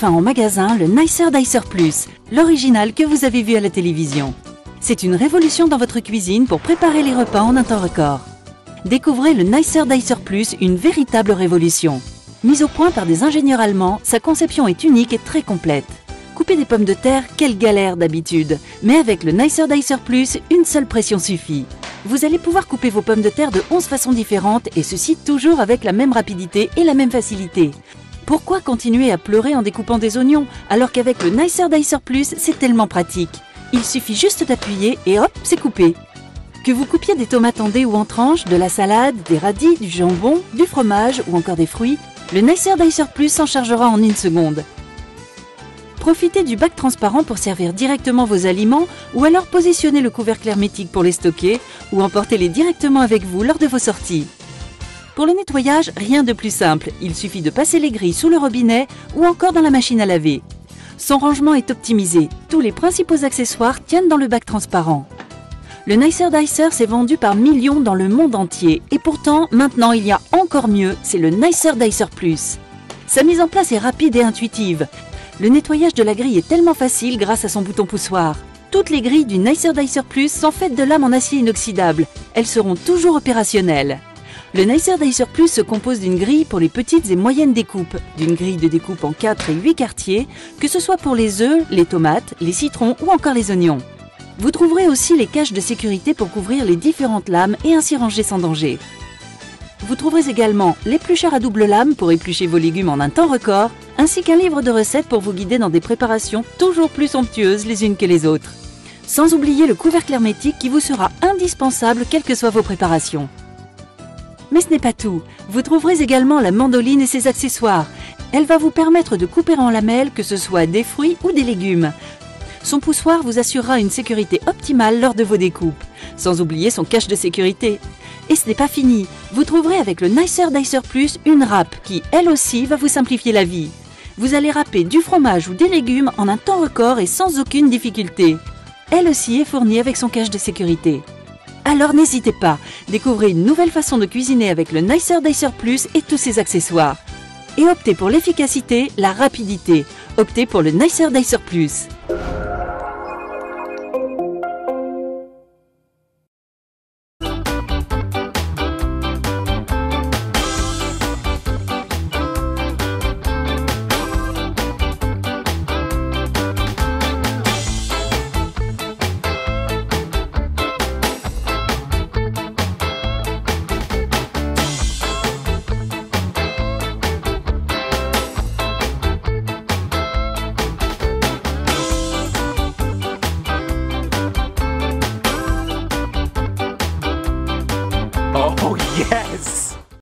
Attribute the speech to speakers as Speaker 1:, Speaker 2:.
Speaker 1: enfin en magasin le Nicer Dicer Plus, l'original que vous avez vu à la télévision. C'est une révolution dans votre cuisine pour préparer les repas en un temps record. Découvrez le Nicer Dicer Plus, une véritable révolution. Mise au point par des ingénieurs allemands, sa conception est unique et très complète. Couper des pommes de terre, quelle galère d'habitude. Mais avec le Nicer Dicer Plus, une seule pression suffit. Vous allez pouvoir couper vos pommes de terre de 11 façons différentes et ceci toujours avec la même rapidité et la même facilité. Pourquoi continuer à pleurer en découpant des oignons alors qu'avec le Nicer Dicer Plus, c'est tellement pratique. Il suffit juste d'appuyer et hop, c'est coupé. Que vous coupiez des tomates en dés ou en tranches, de la salade, des radis, du jambon, du fromage ou encore des fruits, le Nicer Dicer Plus s'en chargera en une seconde. Profitez du bac transparent pour servir directement vos aliments ou alors positionnez le couvercle hermétique pour les stocker ou emportez-les directement avec vous lors de vos sorties. Pour le nettoyage, rien de plus simple, il suffit de passer les grilles sous le robinet ou encore dans la machine à laver. Son rangement est optimisé, tous les principaux accessoires tiennent dans le bac transparent. Le Nicer Dicer s'est vendu par millions dans le monde entier et pourtant, maintenant il y a encore mieux, c'est le Nicer Dicer Plus. Sa mise en place est rapide et intuitive. Le nettoyage de la grille est tellement facile grâce à son bouton poussoir. Toutes les grilles du Nicer Dicer Plus sont faites de lames en acier inoxydable. Elles seront toujours opérationnelles. Le Nicer Dicer Plus se compose d'une grille pour les petites et moyennes découpes, d'une grille de découpe en 4 et 8 quartiers, que ce soit pour les œufs, les tomates, les citrons ou encore les oignons. Vous trouverez aussi les caches de sécurité pour couvrir les différentes lames et ainsi ranger sans danger. Vous trouverez également l'éplucheur à double lame pour éplucher vos légumes en un temps record, ainsi qu'un livre de recettes pour vous guider dans des préparations toujours plus somptueuses les unes que les autres. Sans oublier le couvercle hermétique qui vous sera indispensable quelles que soient vos préparations. Mais ce n'est pas tout, vous trouverez également la mandoline et ses accessoires. Elle va vous permettre de couper en lamelles que ce soit des fruits ou des légumes. Son poussoir vous assurera une sécurité optimale lors de vos découpes, sans oublier son cache de sécurité. Et ce n'est pas fini, vous trouverez avec le Nicer Dicer Plus une râpe qui, elle aussi, va vous simplifier la vie. Vous allez râper du fromage ou des légumes en un temps record et sans aucune difficulté. Elle aussi est fournie avec son cache de sécurité. Alors n'hésitez pas, découvrez une nouvelle façon de cuisiner avec le Nicer Dicer Plus et tous ses accessoires. Et optez pour l'efficacité, la rapidité. Optez pour le Nicer Dicer Plus.